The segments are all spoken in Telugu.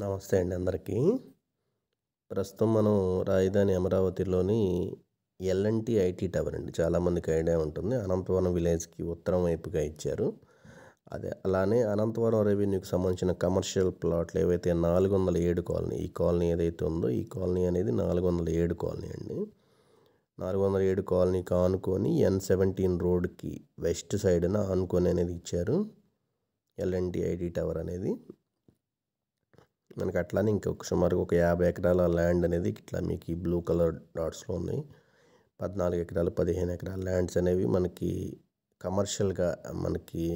నమస్తే అండి అందరికీ. ప్రస్తుతం మనం రాజధాని అమరావతిలోని ఎల్ఎన్టీ ఐటీ టవర్ అండి. చాలామందికి ఐడియా ఉంటుంది. అనంతవరం విలేజ్కి ఉత్తరం వైపుగా ఇచ్చారు. అదే అలానే అనంతవరం రెవెన్యూకి సంబంధించిన కమర్షియల్ ప్లాట్లు ఏవైతే 407 కాలనీ, ఈ కాలనీ ఏదైతే ఉందో ఈ కాలనీ అనేది 407 కాలనీ అండి. 407 కాలనీకి ఆనుకొని N17 రోడ్కి వెస్ట్ సైడ్న ఆనుకొని అనేది ఇచ్చారు ఎల్ఎన్టీ ఐటీ టవర్ అనేది. మనకి అట్లానే ఇంకొక సుమారుగా ఒక 50 ఎకరాల ల్యాండ్ అనేది ఇట్లా మీకు ఈ బ్లూ కలర్ డాట్స్లో ఉన్నాయి. 14 ఎకరాలు 15 ఎకరాల ల్యాండ్స్ అనేవి మనకి కమర్షియల్గా మనకి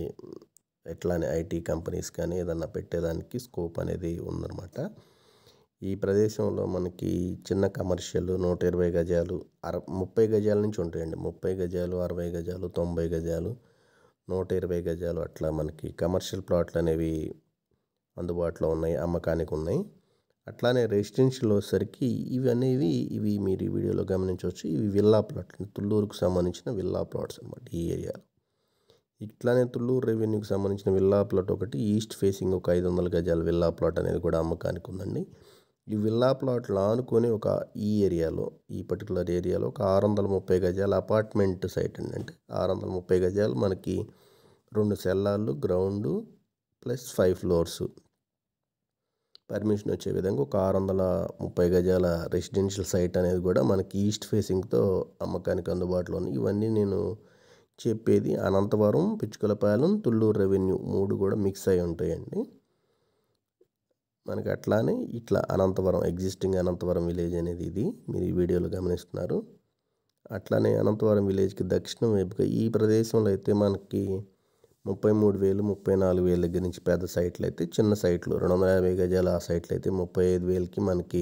ఎట్లానే ఐటీ కంపెనీస్ కానీ ఏదన్నా పెట్టేదానికి స్కోప్ అనేది ఉందన్నమాట. ఈ ప్రదేశంలో మనకి చిన్న కమర్షియల్ 120 గజాలు 30 గజాల నుంచి ఉంటాయండి. 30 గజాలు 60 గజాలు 90 గజాలు 120 గజాలు అట్లా మనకి కమర్షియల్ ప్లాట్లు అనేవి అందుబాటులో ఉన్నాయి, అమ్మకానికి ఉన్నాయి. అట్లానే రెసిడెన్షియల్ వచ్చేసరికి ఇవి మీరు ఈ వీడియోలో గమనించవచ్చు. ఇవి విల్లా ప్లాట్లు, తుళ్ళూరుకు సంబంధించిన విల్లా ప్లాట్స్ అనమాట ఈ ఏరియాలో. ఇట్లానే తుళ్ళూరు రెవెన్యూకి సంబంధించిన విల్లా ప్లాట్ ఒకటి ఈస్ట్ ఫేసింగ్ ఒక 500 గజాల విల్లా ప్లాట్ అనేది కూడా అమ్మకానికి ఉందండి. ఈ విల్లా ప్లాట్లు ఆనుకొని ఈ ఏరియాలో ఈ పర్టికులర్ ఏరియాలో ఒక 630 గజాల అపార్ట్మెంట్ సైట్ అండి. అంటే 630 గజాలు మనకి 2 సెల్లార్లు, గ్రౌండు ప్లస్ 5 ఫ్లోర్స్ పర్మిషన్ వచ్చే విధంగా ఒక 630 గజాల రెసిడెన్షియల్ సైట్ అనేది కూడా మనకి ఈస్ట్ ఫేసింగ్తో అమ్మకానికి అందుబాటులో ఉంది. ఇవన్నీ నేను చెప్పేది అనంతవరం, పిచ్చుకలపాలెం, తుళ్ళూరు రెవెన్యూ 3 కూడా మిక్స్ అయి ఉంటాయండి. మనకి అట్లానే ఇట్లా అనంతవరం ఎగ్జిస్టింగ్ అనంతవరం విలేజ్ అనేది ఇది మీరు ఈ వీడియోలో గమనిస్తున్నారు. అట్లానే అనంతవరం విలేజ్కి దక్షిణం వైపుగా ఈ ప్రదేశంలో అయితే మనకి 33,000 34,000 దగ్గర నుంచి పెద్ద సైట్లు అయితే, చిన్న సైట్లు 250 గజాల ఆ సైట్లు అయితే 35,000కి మనకి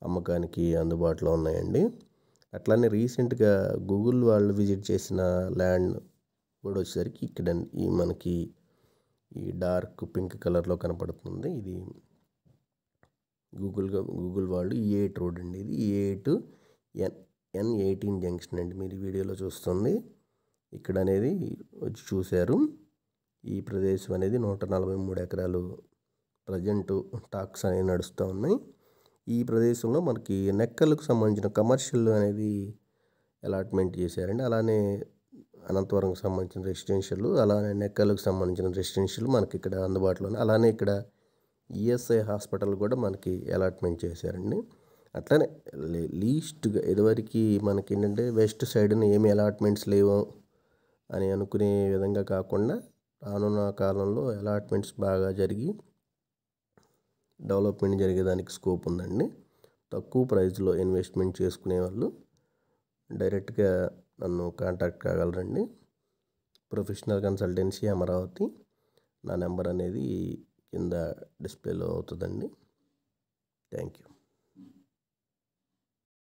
అమ్మకానికి అందుబాటులో ఉన్నాయండి. అట్లానే రీసెంట్గా గూగుల్ వాళ్ళు విజిట్ చేసిన ల్యాండ్ కూడా వచ్చేసరికి ఇక్కడ మనకి ఈ డార్క్ పింక్ కలర్లో కనపడుతుంది. ఇది గూగుల్ వాళ్ళు E8 రోడ్ అండి. ఇది E8 N18 జంక్షన్ అండి. మీరు ఈ వీడియోలో చూస్తుంది ఇక్కడ అనేది వచ్చి చూశారు. ఈ ప్రదేశం అనేది 143 ఎకరాలు ప్రజెంట్ టాక్స్ అనేవి నడుస్తూ ఉన్నాయి. ఈ ప్రదేశంలో మనకి నెక్కలకు సంబంధించిన కమర్షియల్ అనేది అలాట్మెంట్ చేశారండి. అలానే అనంతవరంకి సంబంధించిన రెసిడెన్షియల్, అలానే నెక్కలకు సంబంధించిన రెసిడెన్షియల్ మనకి ఇక్కడ అందుబాటులో ఉన్నాయి. అలానే ఇక్కడ ఈఎస్ఐ హాస్పిటల్ కూడా మనకి అలాట్మెంట్ చేశారండి. అట్లనే లీస్ట్గా ఇదివరకు మనకి ఏంటంటే వెస్ట్ సైడ్ని ఏమి అలాట్మెంట్స్ లేవు అని అనుకునే విధంగా కాకుండా రానున్న కాలంలో అలాట్మెంట్స్ బాగా జరిగి డెవలప్మెంట్ జరిగేదానికి స్కోప్ ఉందండి. తక్కువ ప్రైస్లో ఇన్వెస్ట్మెంట్ చేసుకునే వాళ్ళు డైరెక్ట్గా నన్ను కాంటాక్ట్ కాగలరండి. Professional consultancy Amaravati. నా నెంబర్ అనేది కింద డిస్ప్లేలో అవుతుందండి. Thank you.